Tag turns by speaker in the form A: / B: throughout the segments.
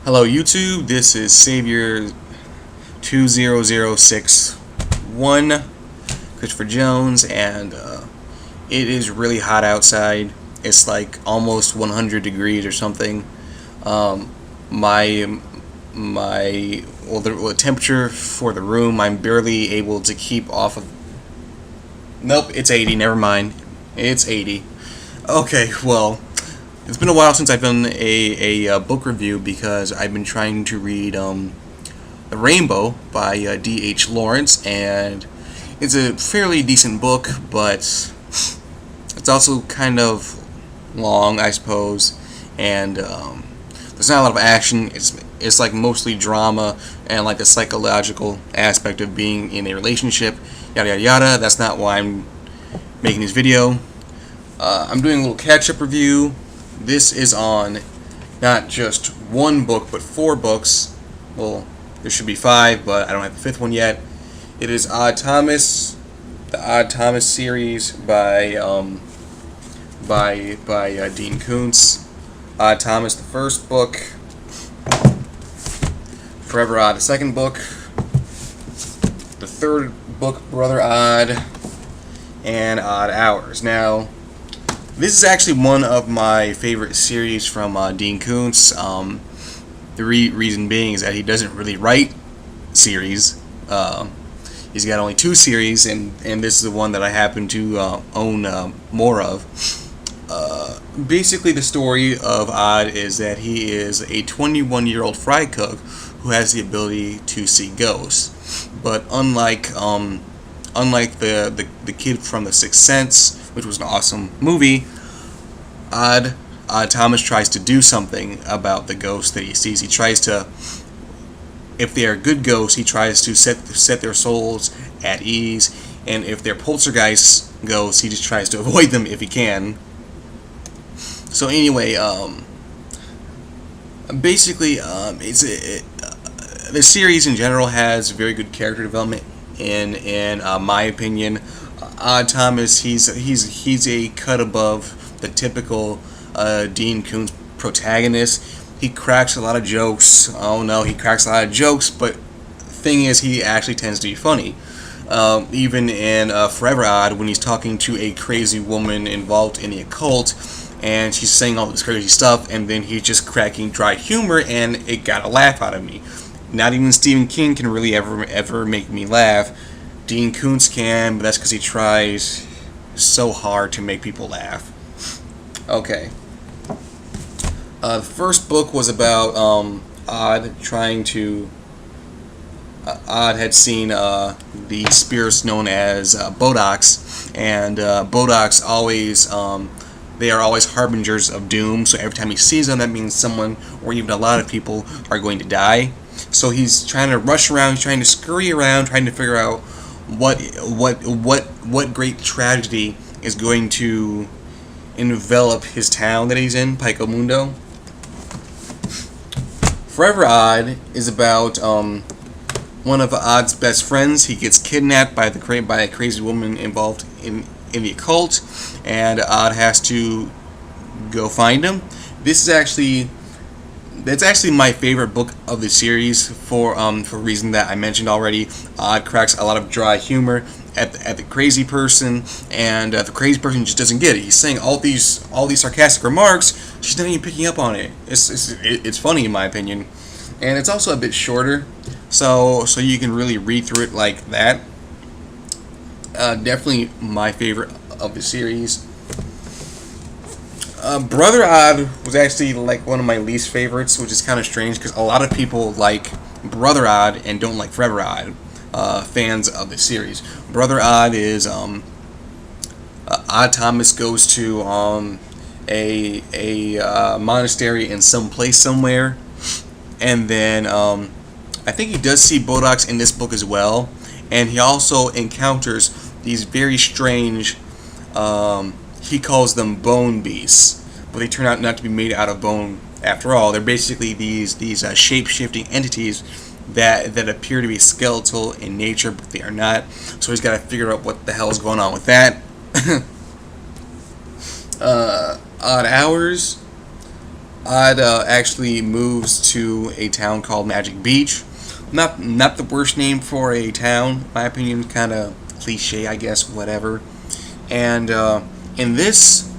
A: Hello YouTube, this is Savior 20061, Christopher Jones, and it is really hot outside. It's like almost 100 degrees or something. Um, my the temperature for the room, I'm barely able to keep off of. Nope, it's 80. Never mind, it's 80. Okay, well. It's been a while since I've done a book review because I've been trying to read The Rainbow by D.H. Lawrence, and it's a fairly decent book, but it's also kind of long, I suppose, and there's not a lot of action. It's like mostly drama and like the psychological aspect of being in a relationship, yada yada yada. That's not why I'm making this video. I'm doing a little catch-up review. This is on not just one book, but 4 books. Well, there should be 5, but I don't have the 5th one yet. It is Odd Thomas, the Odd Thomas series by Dean Koontz. Odd Thomas, the first book. Forever Odd, the second book. The third book, Brother Odd, and Odd Hours. Now, this is actually one of my favorite series from Dean Koontz. The reason being is that he doesn't really write series. He's got only 2 series, and this is the one that I happen to own more of. Basically, the story of Odd is that he is a 21-year-old fry cook who has the ability to see ghosts. But unlike the kid from The Sixth Sense, which was an awesome movie, Odd Thomas tries to do something about the ghosts that he sees. He tries to, if they are good ghosts, he tries to set their souls at ease, and if they're poltergeist ghosts, he just tries to avoid them if he can. So anyway, basically, the series in general has very good character development. In my opinion, Odd Thomas, he's a cut above the typical Dean Koontz protagonist. He cracks a lot of jokes. Oh no, he cracks a lot of jokes, but the thing is, he actually tends to be funny. Even in Forever Odd, when he's talking to a crazy woman involved in the occult, and she's saying all this crazy stuff, and then he's just cracking dry humor, and it got a laugh out of me. Not even Stephen King can really ever make me laugh. Dean Koontz can, but that's because he tries so hard to make people laugh. Okay. The first book was about Odd trying to. Odd had seen the spirits known as Bodocs, and Bodocs always they are always harbingers of doom. So every time he sees them, that means someone or even a lot of people are going to die. So he's trying to rush around, trying to scurry around, trying to figure out what great tragedy is going to envelop his town that he's in, Pico Mundo. Forever Odd is about one of Odd's best friends. He gets kidnapped by a crazy woman involved in the occult, and Odd has to go find him. That's actually my favorite book of the series for a reason that I mentioned already. Odd cracks a lot of dry humor at the crazy person, and the crazy person just doesn't get it. He's saying all these sarcastic remarks. She's not even picking up on it. It's funny in my opinion, and it's also a bit shorter, so you can really read through it like that. Definitely my favorite of the series. Brother Odd was actually like one of my least favorites, which is kind of strange because a lot of people like Brother Odd and don't like Forever Odd. Fans of the series. Brother Odd is Odd Thomas goes to a monastery in some place somewhere, and then I think he does see Bodocs in this book as well, and he also encounters these very strange. He calls them bone beasts, but they turn out not to be made out of bone after all. They're basically these shape-shifting entities that appear to be skeletal in nature, but they are not. So he's got to figure out what the hell is going on with that. Odd Hours Odd actually moves to a town called Magic Beach. Not the worst name for a town, in my opinion. Kind of cliche, I guess. Whatever. And in this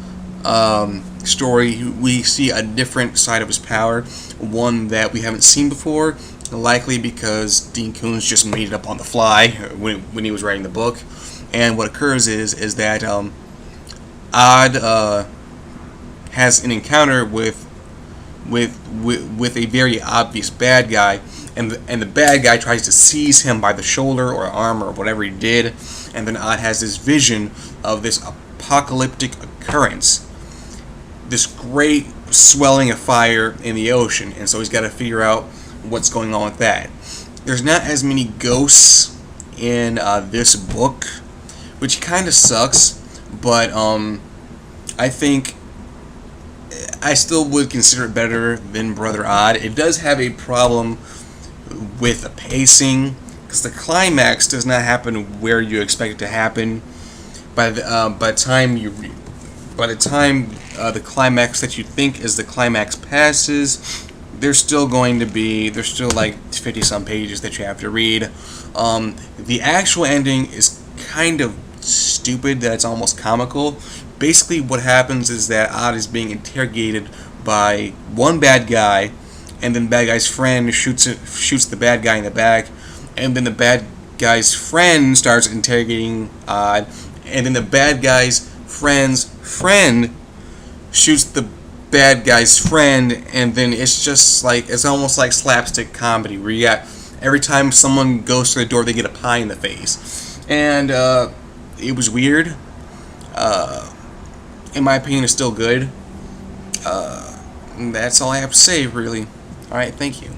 A: story, we see a different side of his power, one that we haven't seen before. Likely because Dean Koontz just made it up on the fly when he was writing the book. And what occurs is that Odd has an encounter with a very obvious bad guy, and the bad guy tries to seize him by the shoulder or arm or whatever he did, and then Odd has this vision of this apocalyptic occurrence, this great swelling of fire in the ocean, and so he's got to figure out what's going on with that. There's not as many ghosts in this book, which kind of sucks, but I think I still would consider it better than Brother Odd. It does have a problem with the pacing, because the climax does not happen where you expect it to happen. By the time the climax that you think is the climax passes, there's still like 50 some pages that you have to read. The actual ending is kind of stupid, that it's almost comical. Basically what happens is that Odd is being interrogated by one bad guy, and then the bad guy's friend shoots the bad guy in the back, and then the bad guy's friend starts interrogating Odd, and then the bad guy's friend's friend shoots the bad guy's friend, and then it's almost like slapstick comedy, where you got every time someone goes to the door, they get a pie in the face. And it was weird. In my opinion, it's still good. That's all I have to say, really. Alright, thank you.